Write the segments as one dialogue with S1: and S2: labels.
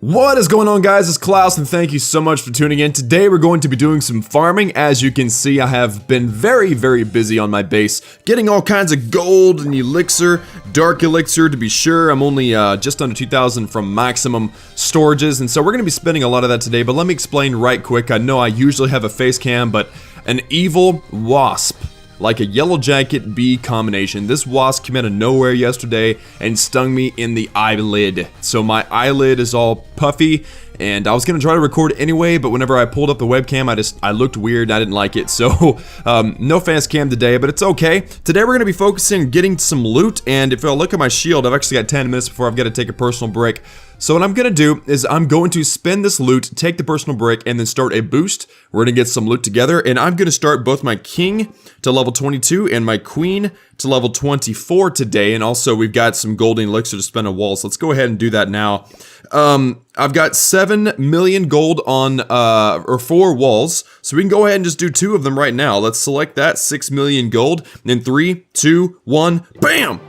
S1: What is going on, guys? It's Klaus, and thank you so much for tuning in. Today we're going to be doing some farming. As you can see, I have been very busy on my base, getting all kinds of gold and elixir, dark elixir to be sure. I'm only just under 2,000 from maximum storages, and so we're going to be spending a lot of that today, but let me explain right quick. I know I usually have a face cam, but an evil wasp, like a yellow jacket bee combination. This wasp came out of nowhere yesterday and stung me in the eyelid. So my eyelid is all puffy, and I was gonna try to record anyway, but whenever I pulled up the webcam, I looked weird and I didn't like it. So no fast cam today, but it's okay. Today we're gonna be focusing on getting some loot, and if I look at my shield, I've actually got 10 minutes before I've got to take a personal break. So what I'm going to do is I'm going to spend this loot, take the personal break, and then start a boost. We're going to get some loot together, and I'm going to start both my king to level 22 and my queen to level 24 today, and also we've got some golden elixir to spend on walls. Let's go ahead and do that now. I've got 7 million gold on, or 4 walls, so we can go ahead and just do 2 of them right now. Let's select that, 6 million gold, in 3, 2, 1, BAM!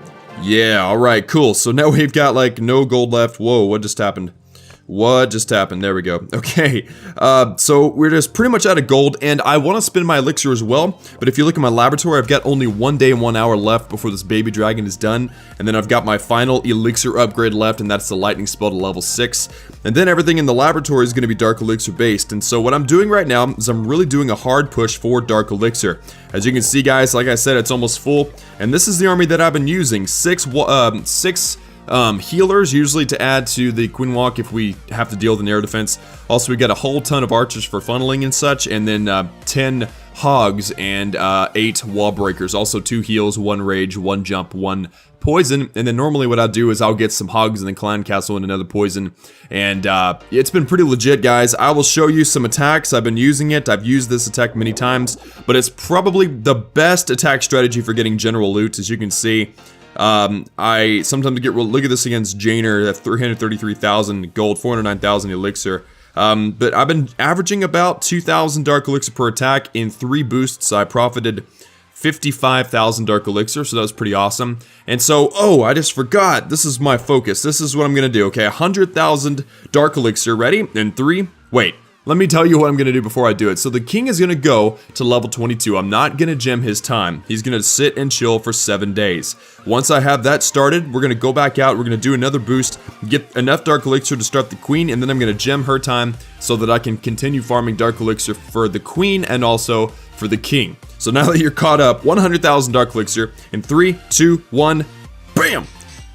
S1: Yeah, alright, cool. So now we've got, like, no gold left. Whoa, what just happened? What just happened? There we go. Okay, so we're just pretty much out of gold, and I want to spend my elixir as well, but if you look at my laboratory, I've got only 1 day and 1 hour left before this baby dragon is done, and then I've got my final elixir upgrade left, and that's the lightning spell to level 6, and then everything in the laboratory is going to be dark elixir based, and so what I'm doing right now is I'm really doing a hard push for dark elixir. As you can see, guys, like I said, it's almost full, and this is the army that I've been using. 6 healers, usually to add to the Queen Walk if we have to deal with an air defense. Also, we got a whole ton of archers for funneling and such, and then 10 hogs and 8 wall breakers. Also 2 heals, 1 rage, 1 jump, 1 poison, and then normally what I'll do is I'll get some hogs in the clan castle and another poison, and it's been pretty legit, guys. I will show you some attacks. I've been using it. I've used this attack many times, but it's probably the best attack strategy for getting general loot. As you can see, I sometimes get look at this against Janer at 333,000 gold, 409,000 elixir. But I've been averaging about 2,000 dark elixir per attack in 3 boosts. I profited 55,000 dark elixir, so that was pretty awesome. And so, oh, I just forgot. This is my focus. This is what I'm gonna do. Okay, 100,000 dark elixir. Ready? In 3. Wait. Let me tell you what I'm going to do before I do it. So the king is going to go to level 22. I'm not going to gem his time. He's going to sit and chill for 7 days. Once I have that started, we're going to go back out. We're going to do another boost, get enough dark elixir to start the queen, and then I'm going to gem her time so that I can continue farming dark elixir for the queen and also for the king. So now that you're caught up, 100,000 dark elixir in 3, 2, 1, BAM!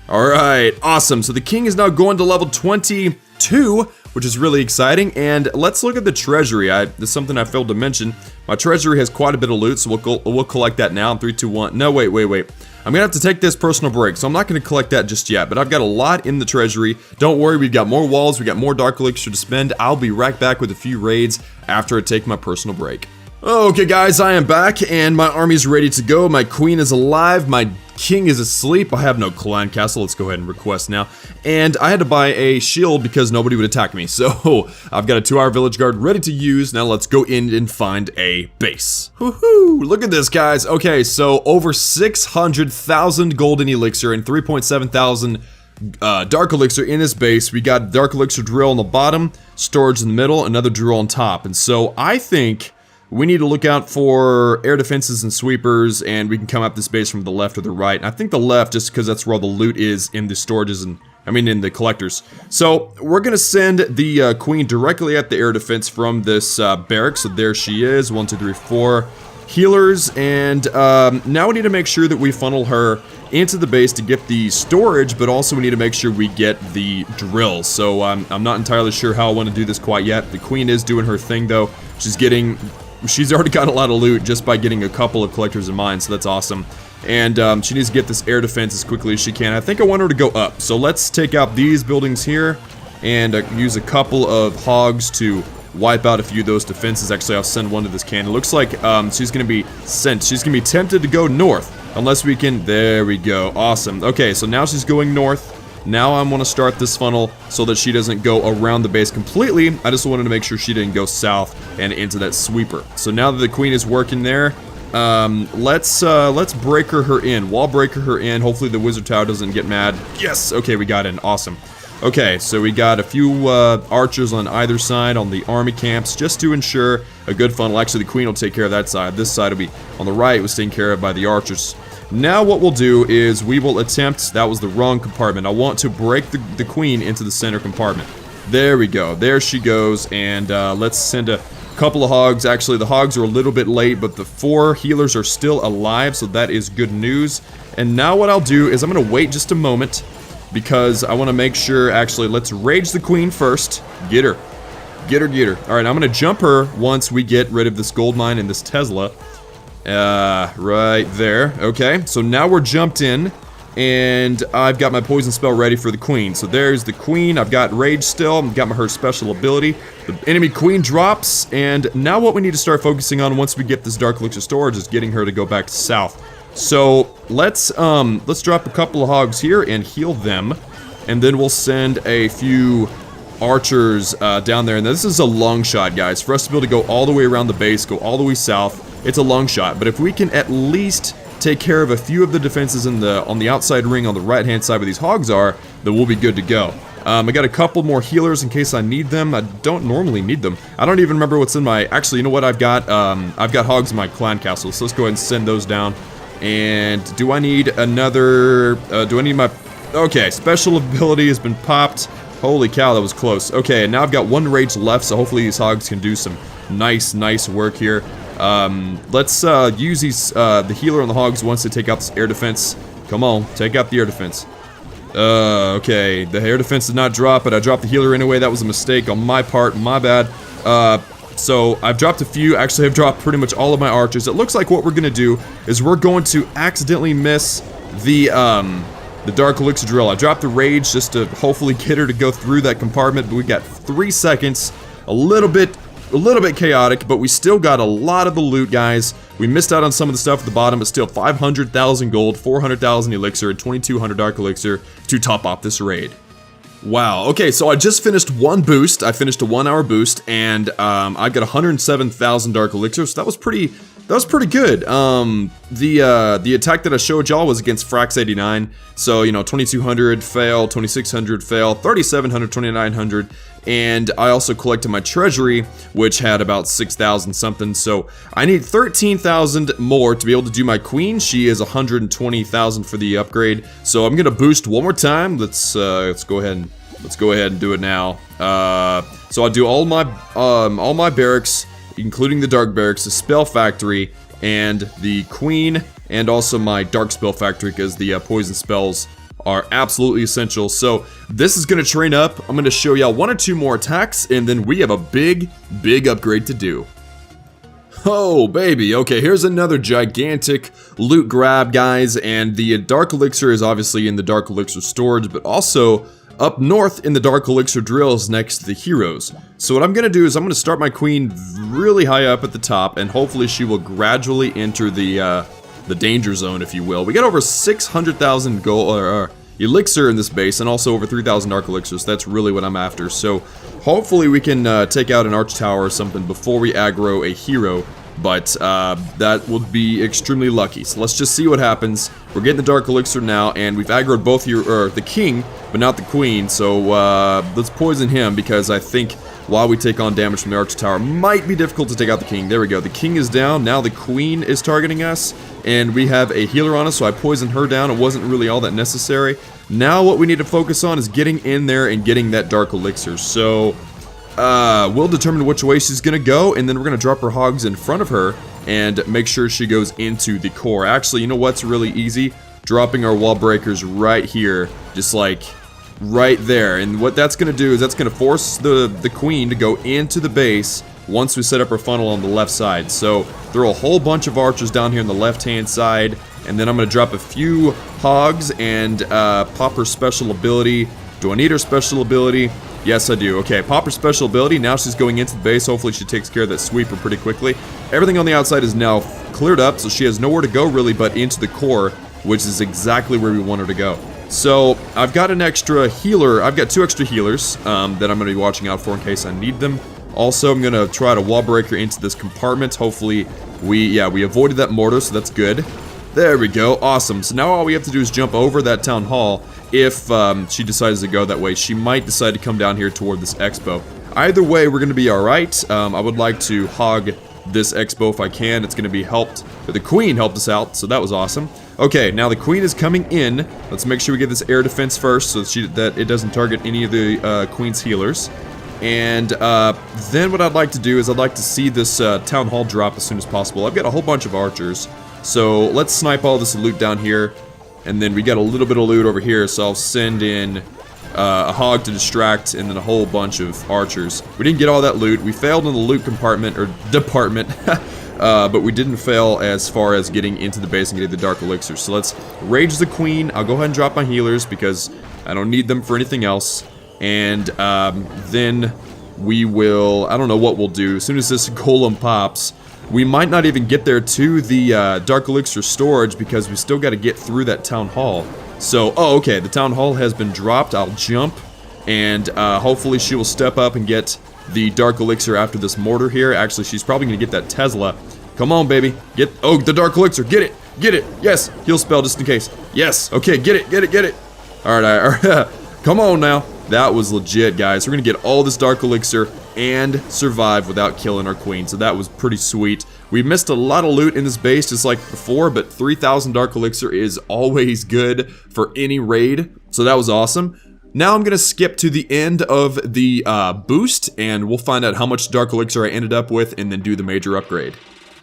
S1: Alright, awesome. So the king is now going to level 22, which is really exciting, and let's look at the treasury. There's something I failed to mention. My treasury has quite a bit of loot, so we'll collect that now in 3, 2, 1. No, wait. I'm gonna have to take this personal break, so I'm not gonna collect that just yet, but I've got a lot in the treasury. Don't worry, we've got more walls, we got more dark elixir to spend. I'll be right back with a few raids after I take my personal break. Okay, guys, I am back, and my army's ready to go. My queen is alive, my king is asleep. I have no clan castle. Let's go ahead and request now. And I had to buy a shield because nobody would attack me. So I've got a 2-hour village guard ready to use. Now let's go in and find a base. Woohoo! Look at this, guys. Okay, so over 600,000 golden elixir and 3.7 thousand dark elixir in this base. We got dark elixir drill on the bottom, storage in the middle, another drill on top. And so I think we need to look out for air defenses and sweepers, and we can come up this base from the left or the right. And I think the left, just because that's where all the loot is in the storages and, in the collectors. So we're gonna send the queen directly at the air defense from this barracks. So there she is, 1, 2, 3, 4 healers, and now we need to make sure that we funnel her into the base to get the storage, but also we need to make sure we get the drill. So I'm not entirely sure how I want to do this quite yet. The queen is doing her thing though. She's already got a lot of loot just by getting a couple of collectors in mine, so that's awesome. And she needs to get this air defense as quickly as she can. I think I want her to go up. So let's take out these buildings here and use a couple of hogs to wipe out a few of those defenses. Actually, I'll send one to this cannon. It looks like she's going to be sent. She's going to be tempted to go north. Unless we can... There we go. Awesome. Okay, so now she's going north. Now I want to start this funnel so that she doesn't go around the base completely. I just wanted to make sure she didn't go south and into that sweeper. So now that the queen is working there, let's breaker her in. Wall breaker her in. Hopefully the wizard tower doesn't get mad. Yes! Okay, we got in. Awesome. Okay, so we got a few archers on either side on the army camps just to ensure a good funnel. Actually, the queen will take care of that side. This side will be on the right, was taken care of by the archers. Now what we'll do is we will attempt, that was the wrong compartment. I want to break the queen into the center compartment. There we go. There she goes. And let's send a couple of hogs. Actually, the hogs are a little bit late, but the 4 healers are still alive, so that is good news. And now what I'll do is I'm going to wait just a moment because I want to make sure, actually, let's rage the queen first. Get her. Get her, get her. All right, I'm going to jump her once we get rid of this gold mine and this Tesla. Right there. Okay, so now we're jumped in, and I've got my poison spell ready for the queen. So there's the queen. I've got rage still. I've got her special ability. The enemy queen drops, and now what we need to start focusing on once we get this dark elixir storage is getting her to go back south. So let's drop a couple of hogs here and heal them, and then we'll send a few archers down there. And this is a long shot, guys, for us to be able to go all the way around the base, go all the way south. It's a long shot, but if we can at least take care of a few of the defenses on the outside ring on the right hand side where these hogs are, then we'll be good to go. I got a couple more healers in case I need them. I don't normally need them. I don't even remember what's in my, actually, you know what, I've got hogs in my clan castle, so let's go ahead and send those down. And do I need another, do I need my, okay, special ability has been popped. Holy cow, that was close. Okay, and now I've got 1 rage left, so hopefully these hogs can do some nice work here. Let's use these, the healer on the hogs once they take out this air defense. Come on, take out the air defense. Okay, the air defense did not drop, but I dropped the healer anyway. That was a mistake on my part, my bad. So I've dropped a few. Actually, I've dropped pretty much all of my archers. It looks like what we're gonna do is we're going to accidentally miss the dark elixir drill. I dropped the rage just to hopefully get her to go through that compartment, but we got 3 seconds. A little bit chaotic, but we still got a lot of the loot, guys. We missed out on some of the stuff at the bottom, but still 500,000 gold, 400,000 elixir, and 2,200 dark elixir to top off this raid. Wow, okay, so I just finished 1 boost. I finished a 1-hour boost, and I got 107,000 dark elixir, so that was pretty good. The attack that I showed y'all was against Frax 89, so, you know, 2,200 fail, 2,600 fail, 3,700, 2,900, and I also collected my treasury, which had about 6,000 something, so I need 13,000 more to be able to do my queen. She is 120,000 for the upgrade, so I'm gonna boost one more time. Let's go ahead and do it now. So I'll do all my barracks, including the dark barracks, the spell factory, and the queen, and also my dark spell factory, because the poison spells are absolutely essential. So this is going to train up. I'm going to show y'all 1 or 2 more attacks, and then we have a big upgrade to do. Oh, baby. Okay, here's another gigantic loot grab, guys, and the dark elixir is obviously in the dark elixir storage, but also up north in the dark elixir drills next to the heroes. So what I'm going to do is I'm going to start my queen really high up at the top, and hopefully she will gradually enter the danger zone, if you will. We got over 600,000 gold elixir in this base, and also over 3,000 dark elixirs. That's really what I'm after. So hopefully we can take out an arch tower or something before we aggro a hero, but that would be extremely lucky. So let's just see what happens. We're getting the dark elixir now, and we've aggroed both the king, but not the queen. So let's poison him, because I think while we take on damage from the arch tower, might be difficult to take out the king. There we go. The king is down. Now the queen is targeting us, and we have a healer on us, so I poisoned her down. It wasn't really all that necessary. Now what we need to focus on is getting in there and getting that dark elixir. So we'll determine which way she's gonna go, and then we're gonna drop her hogs in front of her and make sure she goes into the core. Actually, you know what's really easy? Dropping our wall breakers right here, just like right there. And what that's gonna do is that's gonna force the queen to go into the base once we set up our funnel on the left side. So throw a whole bunch of archers down here on the left hand side, and then I'm gonna drop a few hogs and pop her special ability. Do I need her special ability? Yes, I do. Okay, pop her special ability. Now she's going into the base. Hopefully she takes care of that sweeper pretty quickly. Everything on the outside is now cleared up, so she has nowhere to go really but into the core, which is exactly where we want her to go. So I've got an extra healer. I've got 2 extra healers that I'm going to be watching out for in case I need them. Also, I'm going to try to wall breaker into this compartment. Hopefully we avoided that mortar, so that's good. There we go. Awesome. So now all we have to do is jump over that town hall. If she decides to go that way, she might decide to come down here toward this expo. Either way, we're going to be alright. I would like to hog this expo if I can. It's going to be helped. The queen helped us out, so that was awesome. Okay, now the queen is coming in. Let's make sure we get this air defense first so that it doesn't target any of the queen's healers. And then what I'd like to do is I'd like to see this town hall drop as soon as possible. I've got a whole bunch of archers. So let's snipe all this loot down here. And then we got a little bit of loot over here, so I'll send in a hog to distract, and then a whole bunch of archers. We didn't get all that loot. We failed in the loot compartment, or department, but we didn't fail as far as getting into the base and getting the dark elixir. So let's rage the queen. I'll go ahead and drop my healers because I don't need them for anything else. And then we will, I don't know what we'll do. As soon as this golem pops, we might not even get there to the dark elixir storage because we still got to get through that town hall. So, oh, okay, the town hall has been dropped. I'll jump, and hopefully she will step up and get the dark elixir after this mortar here. Actually, she's probably going to get that Tesla. Come on, baby. Get, oh, the dark elixir. Get it. Get it. Yes. Heal spell just in case. Yes. Okay, get it. Get it. Get it. All right. Come on now. That was legit, guys. We're going to get all this dark elixir and survive without killing our queen. So that was pretty sweet. We missed a lot of loot in this base just like before, but 3,000 dark elixir is always good for any raid. So that was awesome. Now I'm going to skip to the end of the boost, and we'll find out how much dark elixir I ended up with and then do the major upgrade.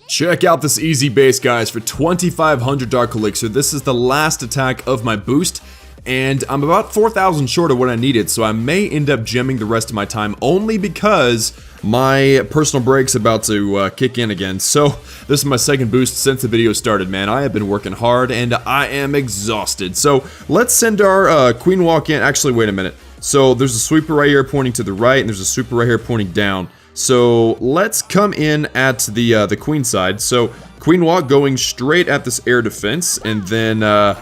S1: Check out this easy base, guys, for 2,500 dark elixir. This is the last attack of my boost. And I'm about 4,000 short of what I needed, so I may end up gemming the rest of my time only because my personal break's about to kick in again. So this is my second boost since the video started, man. I have been working hard and I am exhausted. So let's send our queen walk in. Actually, wait a minute. So there's a sweeper right here pointing to the right, and there's a sweeper right here pointing down. So let's come in at the queen side. So queen walk going straight at this air defense, and then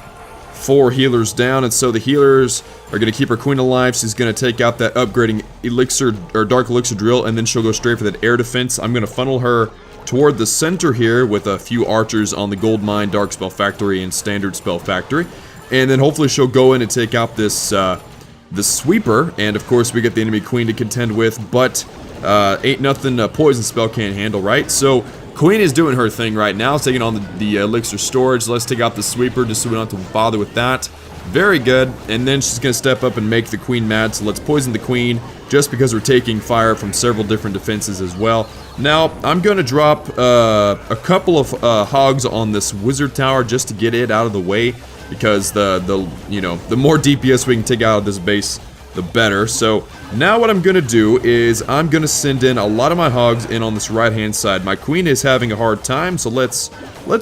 S1: 4 healers down, and so the healers are going to keep her queen alive. She's going to take out that upgrading elixir or dark elixir drill, and then she'll go straight for that air defense. I'm going to funnel her toward the center here with a few archers on the gold mine, dark spell factory, and standard spell factory, and then hopefully she'll go in and take out this the sweeper. And of course we get the enemy queen to contend with, but ain't nothing a poison spell can't handle, right? So queen is doing her thing right now, taking on the elixir storage. Let's take out the sweeper just so we don't have to bother with that. Very good. And then she's going to step up and make the queen mad, so let's poison the queen just because we're taking fire from several different defenses as well. Now, I'm going to drop a couple of hogs on this wizard tower just to get it out of the way, because the more DPS we can take out of this base, the better. So now what I'm gonna do is I'm gonna send in a lot of my hogs in on this right hand side. My queen is having a hard time, so let's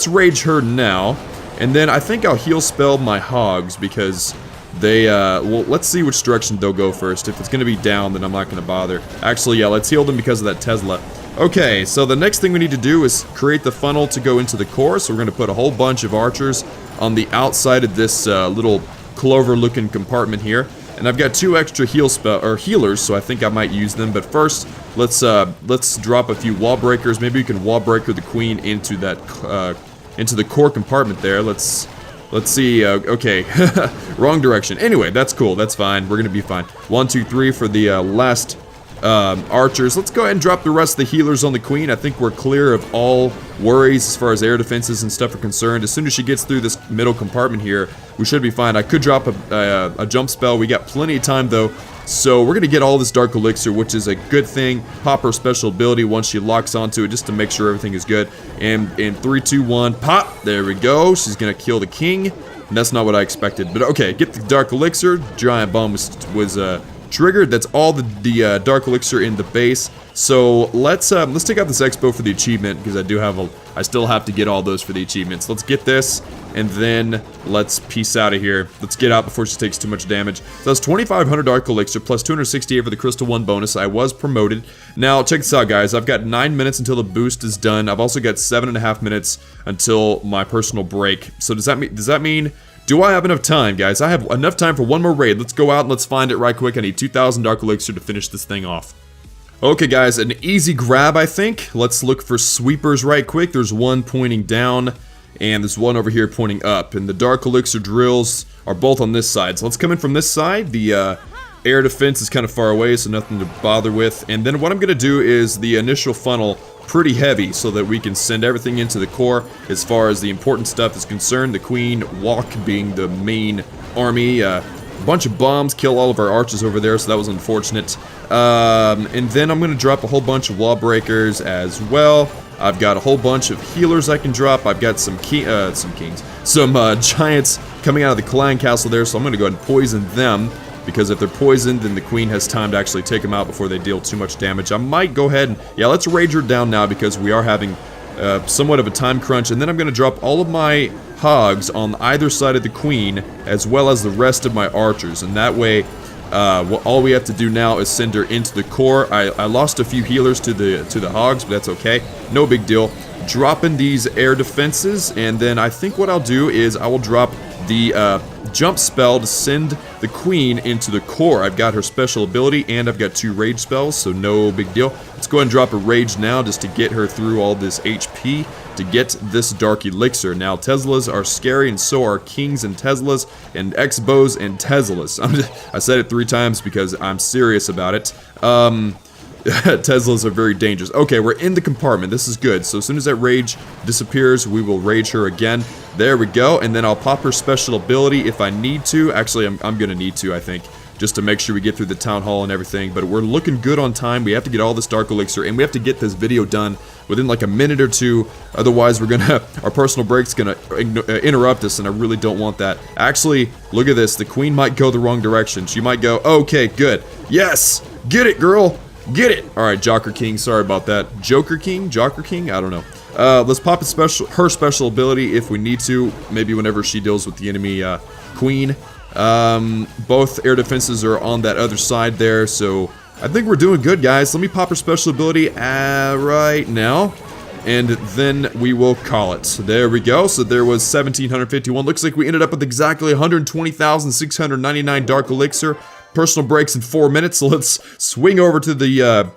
S1: rage her now, and then I think I'll heal spell my hogs because they well, let's see which direction they'll go first. If it's gonna be down, then I'm not gonna bother. Actually, yeah, let's heal them because of that Tesla. Okay, so the next thing we need to do is create the funnel to go into the core. So we're gonna put a whole bunch of archers on the outside of this little clover looking compartment here. And I've got 2 extra healers, so I think I might use them. But first, let's drop a few wall breakers. Maybe we can wall breaker the queen into that into the core compartment there. Let's see. Okay, wrong direction. Anyway, that's cool. That's fine. We're gonna be fine. 1, 2, 3 for the last archers. Let's go ahead and drop the rest of the healers on the queen. I think we're clear of all worries as far as air defenses and stuff are concerned. As soon as she gets through this middle compartment here, we should be fine. I could drop a jump spell. We got plenty of time though, so we're gonna get all this dark elixir, which is a good thing. Pop her special ability once she locks onto it, just to make sure everything is good. And in 3, 2, 1, pop. There we go. She's gonna kill the king. And that's not what I expected, but okay. Get the dark elixir. Giant bomb was triggered. That's all the dark elixir in the base. So let's take out this expo for the achievement, because I still have to get all those for the achievements. Let's get this, and then let's peace out of here. Let's get out before she takes too much damage. So that's 2,500 dark elixir plus 268 for the crystal 1 bonus. I was promoted. Now check this out, guys. I've got 9 minutes until the boost is done. I've also got 7.5 minutes until my personal break. So does that mean do I have enough time, guys? I have enough time for one more raid. Let's go out and let's find it right quick. I need 2,000 dark elixir to finish this thing off. Okay, guys, an easy grab, I think. Let's look for sweepers right quick. There's one pointing down, and there's one over here pointing up. And the Dark Elixir drills are both on this side. So let's come in from this side. The air defense is kind of far away, so nothing to bother with. And then what I'm going to do is the initial funnel pretty heavy so that we can send everything into the core as far as the important stuff is concerned. The Queen Walk being the main army. A bunch of bombs kill all of our archers over there, so that was unfortunate. And then I'm going to drop a whole bunch of wall breakers as well. I've got a whole bunch of healers I can drop. I've got some giants coming out of the Clan Castle there, so I'm going to go ahead and poison them. Because if they're poisoned, then the Queen has time to actually take them out before they deal too much damage. I might go ahead and... yeah, let's rage her down now because we are having somewhat of a time crunch. And then I'm going to drop all of my hogs on either side of the Queen, as well as the rest of my archers. And that way, all we have to do now is send her into the core. I lost a few healers to the hogs, but that's okay. No big deal. Dropping these air defenses, and then I think what I'll do is I will drop the jump spell to send the Queen into the core. I've got her special ability, and I've got 2 rage spells, so no big deal. Let's go ahead and drop a rage now just to get her through all this HP to get this Dark Elixir. Now, Teslas are scary, and so are Kings and Teslas, and X-Bows and Teslas. I said it 3 times because I'm serious about it. Teslas are very dangerous. Okay, we're in the compartment. This is good. So as soon as that rage disappears, we will rage her again. There we go. And then I'll pop her special ability if I need to. Actually, I'm going to need to, I think, just to make sure we get through the town hall and everything. But we're looking good on time. We have to get all this Dark Elixir, and we have to get this video done within like a minute or 2. Otherwise, we're going to... our personal break's going to interrupt us, and I really don't want that. Actually, look at this. The Queen might go the wrong direction. She might go, okay, good. Yes! Get it, girl! Get it! Alright, Joker King, sorry about that. Joker King? Joker King? I don't know. Let's pop her special ability if we need to. Maybe whenever she deals with the enemy Queen. Both air defenses are on that other side there, so I think we're doing good, guys. Let me pop her special ability right now. And then we will call it. There we go. So there was 1,751. Looks like we ended up with exactly 120,699 Dark Elixir. Personal breaks in 4 minutes, so let's swing over to the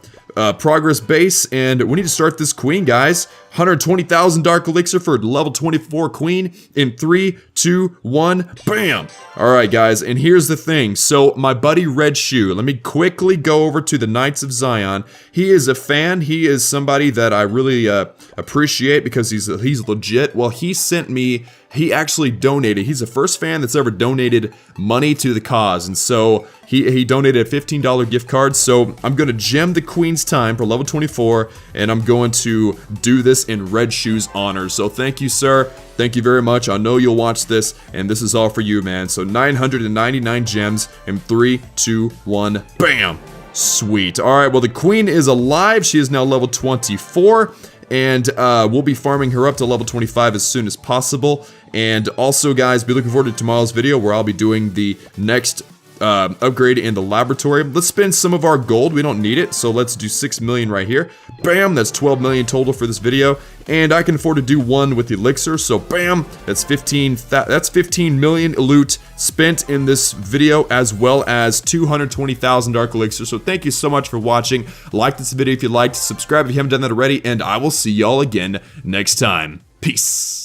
S1: progress base, and we need to start this Queen, guys. 120,000 Dark Elixir for level 24 Queen in 3, 2, 1, bam! Alright, guys, and here's the thing. So, my buddy Red Shoe, let me quickly go over to the Knights of Zion. He is a fan. He is somebody that I really appreciate because he's legit. Well, he sent me... he actually donated. He's the first fan that's ever donated money to the cause. And so he donated a $15 gift card. So I'm going to gem the Queen's time for level 24. And I'm going to do this in Red Shoe's honor. So thank you, sir. Thank you very much. I know you'll watch this. And this is all for you, man. So 999 gems in 3, 2, 1. Bam! Sweet. Alright, well, the Queen is alive. She is now level 24. And we'll be farming her up to level 25 as soon as possible. And also, guys, be looking forward to tomorrow's video where I'll be doing the next upgrade in the laboratory. Let's spend some of our gold. We don't need it, so let's do 6 million right here. Bam! That's 12 million total for this video. And I can afford to do 1 with the elixir, so bam! That's 15 million loot spent in this video, as well as 220,000 Dark Elixir. So thank you so much for watching. Like this video if you liked, subscribe if you haven't done that already, and I will see y'all again next time. Peace!